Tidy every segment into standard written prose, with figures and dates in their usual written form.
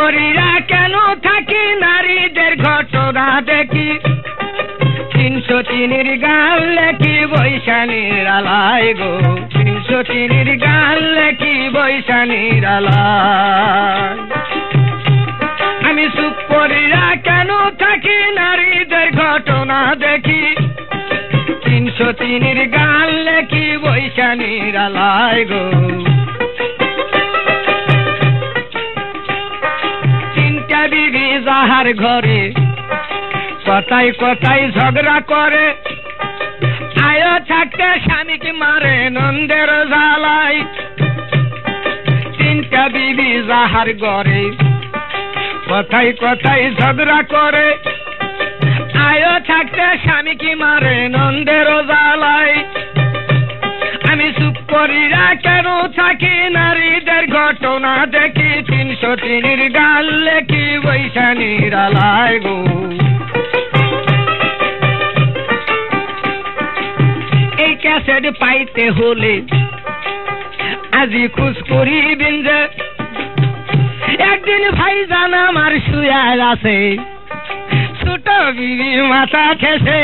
করিয়া কেন থাকি নারীদের ঘটনা দেখি 303 গান লেখি বৈশানীর আলায় গো 303 গান লেখি বৈশানীর আলায় আমি চুপ করিয়া কেন থাকি নারীদের ঘটনা দেখি 303 গান লেখি বৈশানীর আলায় গো তিনটা বিবি যাহার ঘরে কথায় কথায় ঝগড়া করে আয়ো থাকতে স্বামীকে মারে নন্দের জ্বালাই তিনটা বিবি যাহার ঘরে কথায় কথায় ঝগড়া করে আয়ো থাকতে স্বামীকে মারে নন্দের জ্বালাই আমি চুপ করিয়া কেন থাকি নারীদের ঘটনা দেখি 303 গান লেখি বৈশানীর আলায় গো এই ক্যাসেট পাইতে হলে আজি খুশ করিবেন যে একদিন ভাইজান আমার শুয়ার আছে ছোট বিবি মাথা ঠেসে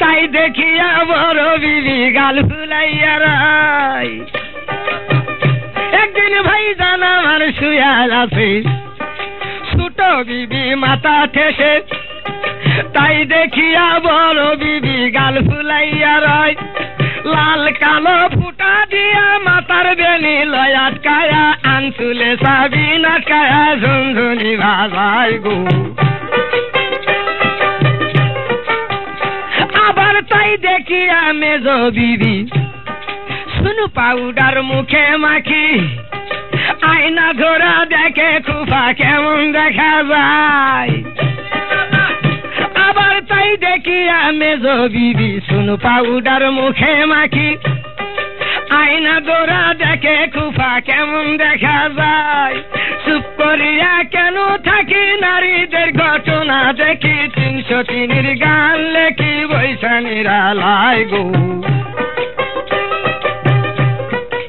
তাই দেখিয়া বড় বিবি গাল ফুলাইয়া রাই একদিন ভাইজান আমার শুয়ার আছে ছোট বিবি মাথা ঠেসে তাই দেখিয়া বড় বিবি গাল ফুলাইয়া রাই লাল কালো ফুটা দিয়া মাথার বেনি লয় আটকায়া আনচুলে চাবি নাটকায়া ঝুনঝুনি ভাজাই গো আবার তাই দেখিয়া মেজ বিবি শুনু পাউডার মুখে মাখি আয়না ধরা দেখে খুফা কেমন দেখা যায় আবার তাই দেখিয়া মেজ বিবি শুনু পাউডার মুখে মাখি আয়না ধরা দেখে খুফা কেমন দেখা যায় চুপ করিয়া কেন থাকি নারীদের ঘটনা দেখি 303 গান লেখি বৈশানীর আলায় গো